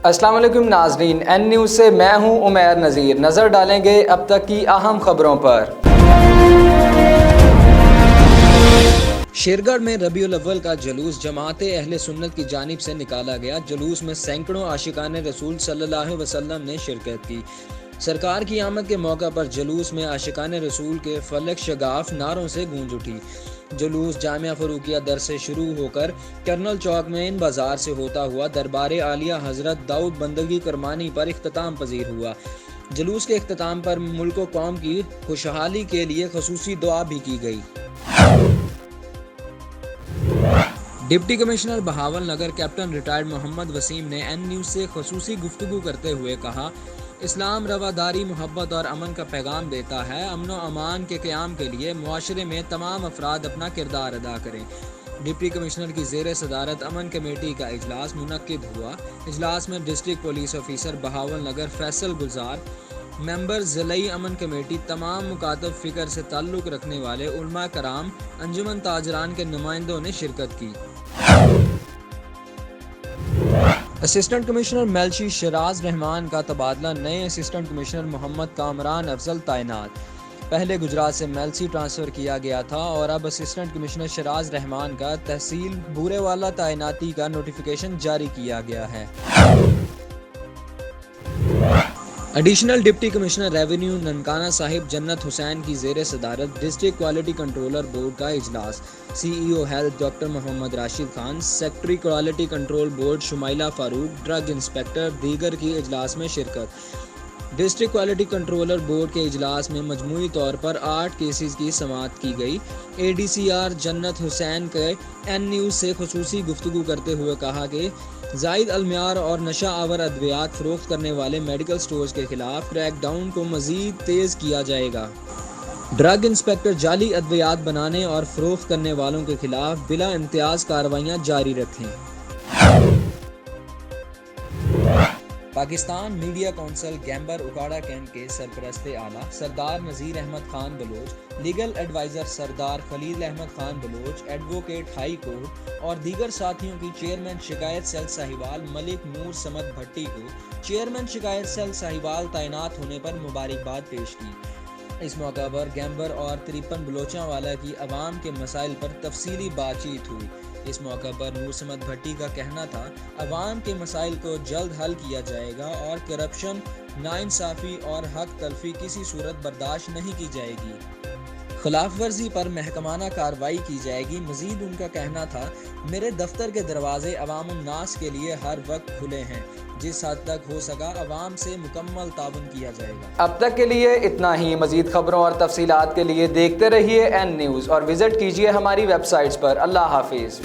अस्सलाम वालेकुम नाजरीन, एन न्यूज़ से मैं हूं उमैर नज़ीर। नज़र डालेंगे अब तक की अहम खबरों पर। शेरगढ़ में रबीउल अव्वल का जुलूस जमात अहले सुन्नत की जानिब से निकाला गया। जुलूस में सैकड़ों आशिकान रसूल सल्लल्लाहु अलैहि वसल्लम ने शिरकत की। सरकार की आमद के मौका पर जुलूस में आशिकान रसूल के फलक शगाफ नारों से गूंज उठी। जुलूस जामिया फरूकिया दर से शुरू होकर कर्नल चौक मेन बाजार से होता हुआ दरबार आलिया हजरत दाऊद बंदगी करमानी पर इख्तिताम पजीर हुआ। जुलूस के इख्तिताम पर मुल्क व कौम की खुशहाली के लिए खसूसी दुआ भी की गई। डिप्टी कमिश्नर बहावल नगर कैप्टन रिटायर्ड मोहम्मद वसीम ने एन न्यूज़ से खसूसी गुफ्तगू करते हुए कहा, इस्लाम रवादारी, मोहब्बत और अमन का पैगाम देता है। अमन व अमान के क़याम के लिए मुआशरे में तमाम अफराद अपना किरदार अदा करें। डिप्टी कमिश्नर की ज़ेर सदारत अमन कमेटी का इजलास मुनक्किद हुआ। इजलास में डिस्ट्रिक्ट पुलिस ऑफिसर बहावल नगर फैसल गुलजार, मेंबर ज़िलाई अमन कमेटी, तमाम मुकातब फ़िक्र से ताल्लुक़ रखने वाले उलमा कराम, अंजुमन ताजरान के नुमाइंदों ने शिरकत की। असिस्टेंट कमिश्नर मेलशी शराज रहमान का तबादला, नए असिस्टेंट कमिश्नर मोहम्मद कामरान अफजल तैनात। पहले गुजरात से मेलसी ट्रांसफ़र किया गया था और अब असिस्टेंट कमिश्नर शराज रहमान का तहसील बूरेवाला तैनाती का नोटिफिकेशन जारी किया गया है। Additional deputy commissioner revenue Nankana Sahib जन्नत हुसैन की ज़ेर सदारत डिस्ट्रिक्ट क्वालिटी कंट्रोलर बोर्ड का इजलास। CEO health doctor Mohammad Rashid Khan, secretary quality control board Shumaila Farooq, drug inspector दीगर की इजलास में शिरकत। डिस्ट्रिक्ट क्वालिटी कंट्रोलर बोर्ड के इजलास में मजमूई तौर पर 8 केसेस की समाअत की गई। ADCR जन्नत हुसैन के एन न्यूज़ से खुसूसी गुफ्तगू करते हुए कहा कि ज़ायद अलमियार और नशा आवर अद्वियात फ़रोख्त करने वाले मेडिकल स्टोर्स के खिलाफ क्रैकडाउन को मज़ीद तेज़ किया जाएगा। ड्रग इंस्पेक्टर जाली अद्वियात बनाने और फ़रोख्त करने वालों के खिलाफ बिला इम्तियाज़ कार्रवाइयाँ जारी रखें। Pakistan media council Gamber Okara camp के सरपरस्त आला Sardar Nazir Ahmad Khan Baloch, legal adviser Sardar Khalil Ahmad Khan Baloch, advocate high court और दीगर साथियों की चेयरमैन शिकायत सेल साहिवाल मलिक नूर समद भट्टी को चेयरमैन शिकायत सेल साहिवाल तैनात होने पर मुबारकबाद पेश की। इस मौका पर गैम्बर और 53 बलोचावाला की अवाम के मसाइल पर तफसीली बातचीत हुई। इस मौका पर नूर समद भट्टी का कहना था, अवाम के मसाइल को जल्द हल किया जाएगा और करप्शन, नाइंसाफ़ी और हक तलफी किसी सूरत बर्दाश्त नहीं की जाएगी। खिलाफ वर्जी पर महकमाना कार्रवाई की जाएगी। मजीद उनका कहना था, मेरे दफ्तर के दरवाजे अवाम उन्नास के लिए हर वक्त खुले हैं। जिस हद तक हो सका अवाम से मुकम्मल ताउन किया जाएगा। अब तक के लिए इतना ही। मजीद खबरों और तफसीलात के लिए देखते रहिए एन न्यूज़ और विज़िट कीजिए हमारी वेबसाइट्स पर। अल्लाह हाफिज़।